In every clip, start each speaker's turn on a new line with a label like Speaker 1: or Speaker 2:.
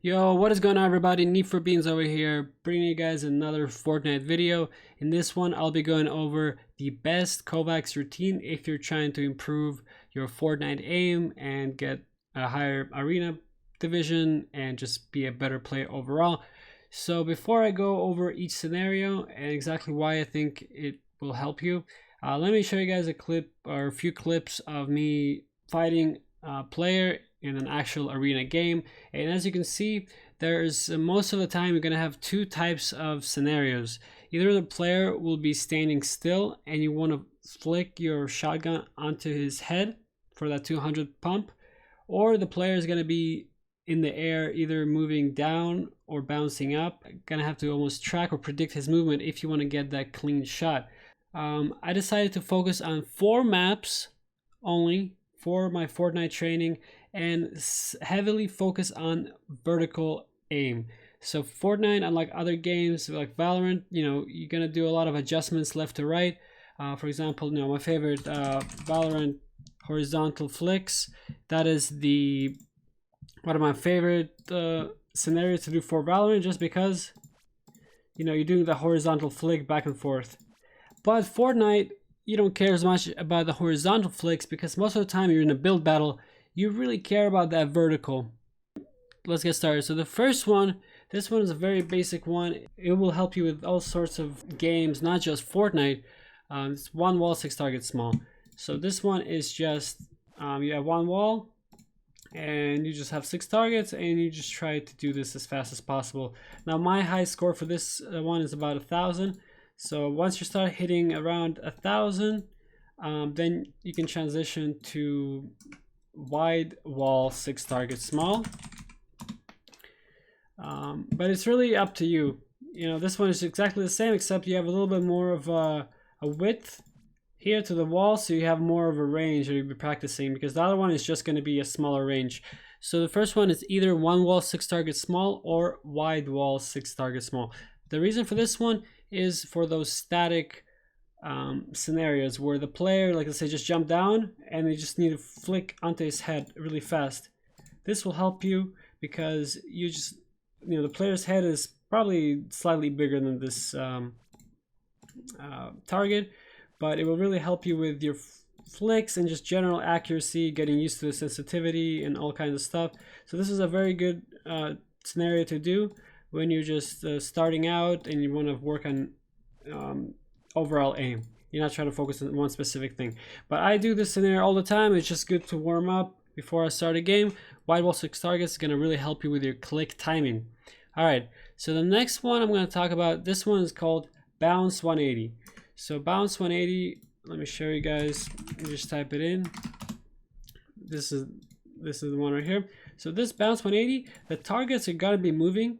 Speaker 1: Yo, what is going on everybody? needforbeans over here, bringing you guys another Fortnite video. In this one, I'll be going over the best Kovaaks routine if you're trying to improve your Fortnite aim and get a higher arena division and just be a better player overall. So before I go over each scenario and exactly why I think it will help you, let me show you guys a clip or a few clips of me fighting a player in an actual arena game. And as you can see, there's most of the time you're gonna have two types of scenarios. Either the player will be standing still and you want to flick your shotgun onto his head for that 200 pump, or the player is gonna be in the air, either moving down or bouncing up. Gonna have to almost track or predict his movement if you want to get that clean shot. I decided to focus on 4 maps only for my Fortnite training and heavily focus on vertical aim. So Fortnite, unlike other games like Valorant, you're gonna do a lot of adjustments left to right. For example, my favorite Valorant horizontal flicks. That is one of my favorite scenarios to do for Valorant, just because you're doing the horizontal flick back and forth. But Fortnite, you don't care as much about the horizontal flicks because most of the time you're in a build battle, you really care about that vertical. Let's get started. So the first one, this one is a very basic one. It will help you with all sorts of games, not just Fortnite. It's 1 wall, 6 targets small. So this one is just, you have 1 wall and you just have 6 targets and you just try to do this as fast as possible. Now my high score for this one is about 1,000. So once you start hitting around 1,000, then you can transition to wide wall, 6 targets small. But it's really up to you. This one is exactly the same, except you have a little bit more of a width here to the wall, so you have more of a range that you'll be practicing, because the other one is just going to be a smaller range. So the first one is either 1 wall, 6 targets small, or wide wall, 6 targets small. The reason for this one is for those static scenarios where the player, like let's say, just jump down and they just need to flick onto his head really fast. This will help you because you just, the player's head is probably slightly bigger than this target, but it will really help you with your flicks and just general accuracy, getting used to the sensitivity and all kinds of stuff. So this is a very good scenario to do when you're just starting out and you want to work on overall aim. You're not trying to focus on one specific thing. But I do this scenario all the time. It's just good to warm up before I start a game. Wide wall, 6 targets is going to really help you with your click timing. Alright, so the next one I'm going to talk about, this one is called Bounce 180. So Bounce 180, let me show you guys. Just type it in. This is the one right here. So this Bounce 180, the targets are going to be moving.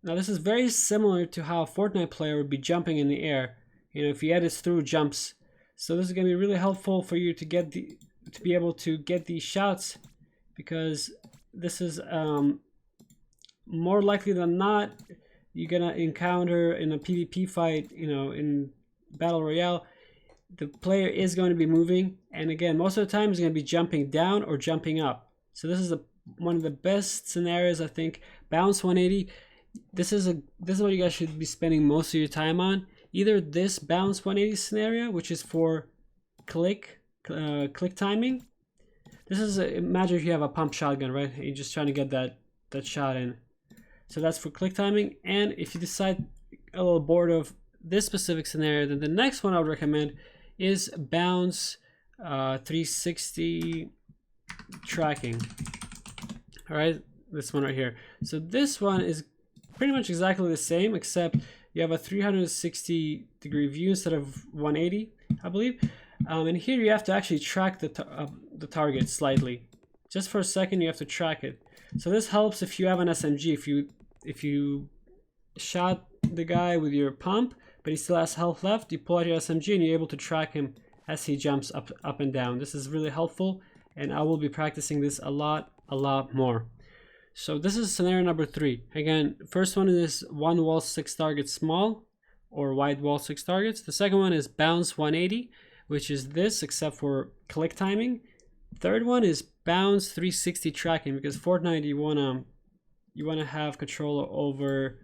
Speaker 1: Now this is very similar to how a Fortnite player would be jumping in the air, if he edits through jumps. So this is going to be really helpful for you to be able to get these shots, because this is more likely than not you're gonna encounter in a PvP fight, in Battle Royale, the player is going to be moving, and again, most of the time he's going to be jumping down or jumping up. So this is one of the best scenarios, I think. Bounce 180. This is what you guys should be spending most of your time on. Either this Bounce 180 scenario, which is for click timing. This is imagine if you have a pump shotgun, right? You're just trying to get that shot in. So that's for click timing. And if you decide a little bored of this specific scenario, then the next one I would recommend is Bounce 360 tracking. All right, this one right here. So this one is pretty much exactly the same, except you have a 360-degree view instead of 180, I believe. And here you have to actually track the target slightly. Just for a second, you have to track it. So this helps if you have an SMG. If you shot the guy with your pump, but he still has health left, you pull out your SMG and you're able to track him as he jumps up and down. This is really helpful, and I will be practicing this a lot more. So this is scenario number 3. Again, first one is 1 wall, 6 targets small, or wide wall, 6 targets. The second one is Bounce 180, which is this except for click timing. Third one is Bounce 360 tracking, because Fortnite, you want to you want to have control over,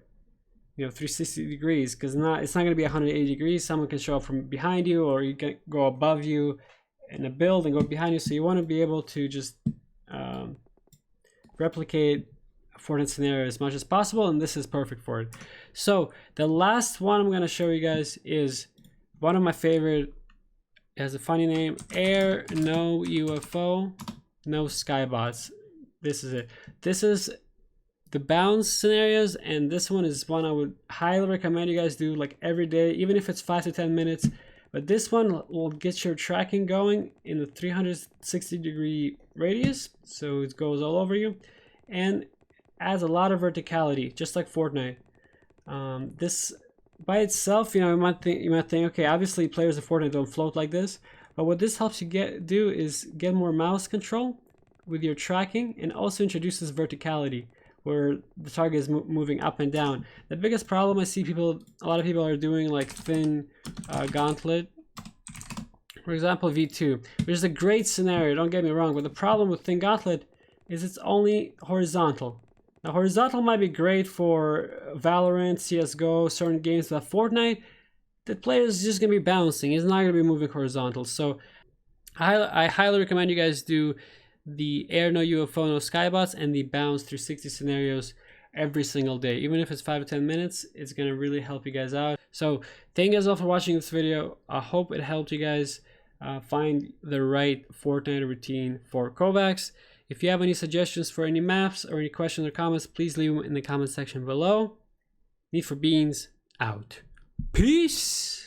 Speaker 1: 360 degrees, because it's not going to be 180 degrees. Someone can show up from behind you, or you can go above you in a build and go behind you. So you want to be able to just replicate a Fortnite scenario as much as possible, and this is perfect for it. So the last one I'm going to show you guys is one of my favorite. It has a funny name: No UFO, No Skybots. This is it. This is the bounce scenarios, and this one is one I would highly recommend you guys do like every day, even if it's 5 to 10 minutes. But this one will get your tracking going in the 360 degree radius, so it goes all over you, and adds a lot of verticality, just like Fortnite. This by itself, you might think, okay, obviously players of Fortnite don't float like this, but what this helps you do is get more mouse control with your tracking, and also introduces verticality, where the target is moving up and down. The biggest problem I see a lot of people are doing like thin gauntlet, for example V2, which is a great scenario, don't get me wrong, but the problem with thin gauntlet is it's only horizontal. Now horizontal might be great for Valorant, CSGO, certain games, but Fortnite, the player is just going to be bouncing, he's not going to be moving horizontal. So I highly recommend you guys do the No UFO, No Skybots, and the bounce 360 scenarios every single day. Even if it's 5 to 10 minutes, it's going to really help you guys out. So thank you guys all for watching this video. I hope it helped you guys find the right Fortnite routine for Kovaaks. If you have any suggestions for any maps or any questions or comments, please leave them in the comment section below. Need for Beans out. Peace.